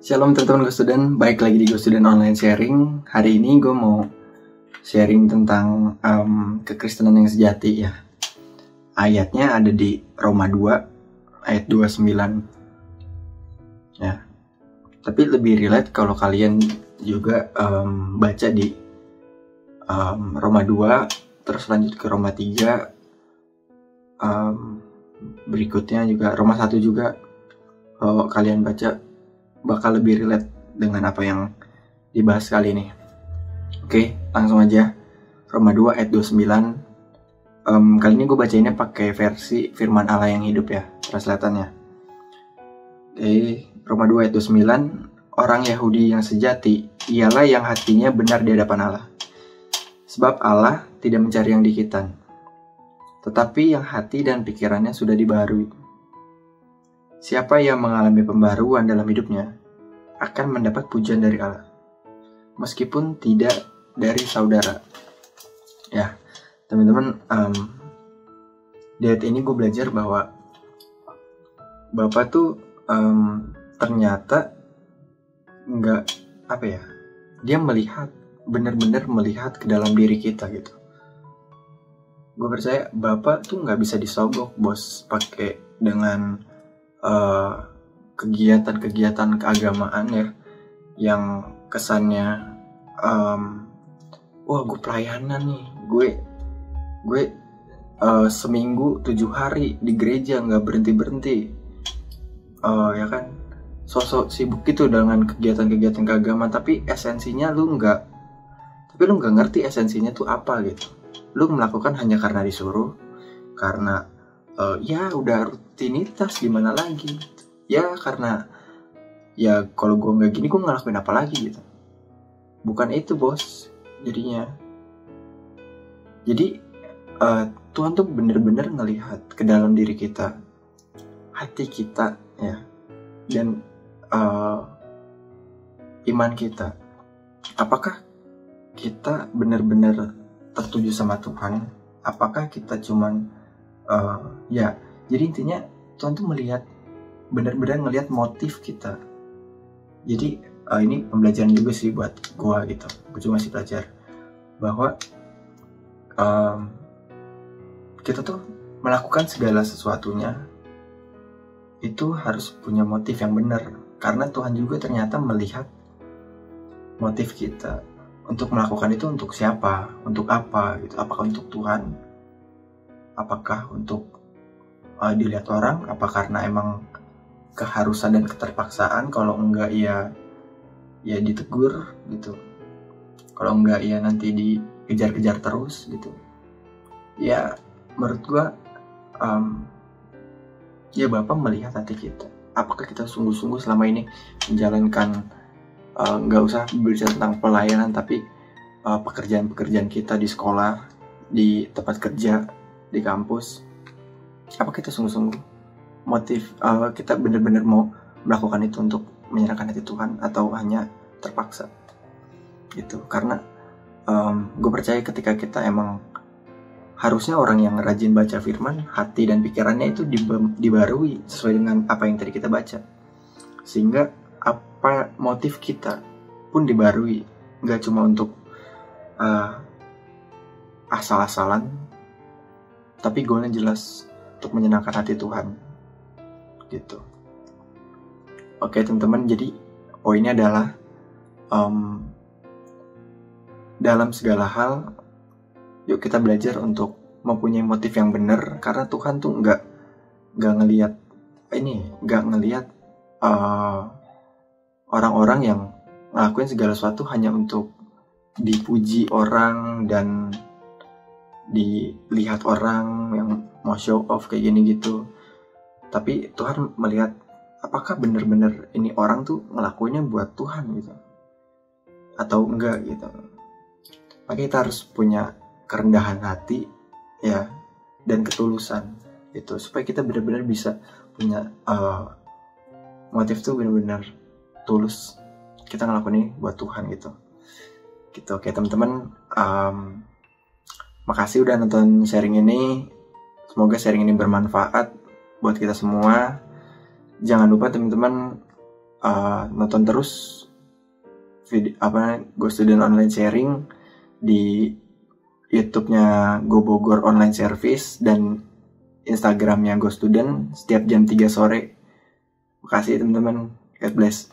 Shalom teman-teman GoStudent, baik lagi di GoStudent Online Sharing. Hari ini gue mau sharing tentang kekristenan yang sejati ya. Ayatnya ada di Roma 2 ayat 29 ya. Tapi lebih relate kalau kalian juga baca di Roma 2, terus lanjut ke Roma 3, berikutnya juga Roma 1 juga. Kalau kalian baca bakal lebih relate dengan apa yang dibahas kali ini. Oke, langsung aja. Roma 2 ayat 29. Kali ini gue bacainnya pakai versi Firman Allah yang hidup ya, translatannya. Oke, Roma 2 ayat 29. Orang Yahudi yang sejati ialah yang hatinya benar di hadapan Allah. Sebab Allah tidak mencari yang dikitan, tetapi yang hati dan pikirannya sudah dibaharui. Siapa yang mengalami pembaruan dalam hidupnya akan mendapat pujian dari Allah, meskipun tidak dari saudara. Ya, teman-teman, di ayat ini gue belajar bahwa Bapak tuh ternyata nggak dia melihat, benar-benar melihat ke dalam diri kita gitu. Gue percaya Bapak tuh nggak bisa disogok bos pakai dengan kegiatan-kegiatan keagamaan ya, yang kesannya wah gue pelayanan nih, gue seminggu 7 hari di gereja nggak berhenti ya kan, sosok sibuk gitu dengan kegiatan-kegiatan keagamaan, tapi esensinya lu nggak ngerti esensinya tuh apa gitu. Lu melakukan hanya karena disuruh, karena ya udah rutinitas, gimana lagi ya, karena ya kalau gue nggak gini gue ngelakuin apa lagi gitu. Bukan itu bos jadinya. Jadi Tuhan tuh bener-bener ngelihat ke dalam diri kita, hati kita ya, dan iman kita. Apakah kita bener-bener tertuju sama Tuhan? Apakah kita cuman ya, jadi intinya Tuhan tuh melihat, benar-benar ngelihat motif kita. Jadi ini pembelajaran juga sih buat gua gitu. Gua juga masih belajar bahwa kita tuh melakukan segala sesuatunya itu harus punya motif yang benar, karena Tuhan juga ternyata melihat motif kita untuk melakukan itu untuk siapa, untuk apa gitu. Apakah untuk Tuhan? Apakah untuk dilihat orang? Apa karena emang keharusan dan keterpaksaan? Kalau enggak ya ditegur gitu. Kalau enggak ya nanti dikejar-kejar terus gitu. Ya menurut gua ya Bapak melihat hati kita. Apakah kita sungguh-sungguh selama ini menjalankan, nggak usah berbicara tentang pelayanan, tapi pekerjaan-pekerjaan kita di sekolah, di tempat kerja, di kampus. Apa kita sungguh-sungguh motif kita benar-benar mau melakukan itu untuk menyerahkan hati Tuhan, atau hanya terpaksa gitu? Karena gue percaya ketika kita emang, harusnya orang yang rajin baca firman, hati dan pikirannya itu dibarui sesuai dengan apa yang tadi kita baca, sehingga apa motif kita pun dibarui, nggak cuma untuk asal-asalan, tapi goalnya jelas untuk menyenangkan hati Tuhan gitu. Oke teman-teman, jadi poinnya adalah dalam segala hal, yuk kita belajar untuk mempunyai motif yang benar, karena Tuhan tuh nggak ngelihat orang-orang yang ngelakuin segala sesuatu hanya untuk dipuji orang dan dilihat orang yang mau show off kayak gini gitu. Tapi Tuhan melihat apakah benar-benar ini orang tuh ngelakuinnya buat Tuhan gitu atau enggak gitu. Makanya kita harus punya kerendahan hati ya, dan ketulusan gitu, supaya kita benar-benar bisa punya motif tuh benar-benar tulus, kita ngelakuin ini buat Tuhan gitu. Oke teman-teman, makasih udah nonton sharing ini. Semoga sharing ini bermanfaat buat kita semua. Jangan lupa teman-teman nonton terus video Go Student Online Sharing di YouTube-nya Go Bogor Online Service dan Instagram-nya Go Student setiap jam 3 sore. Makasih teman-teman. God bless.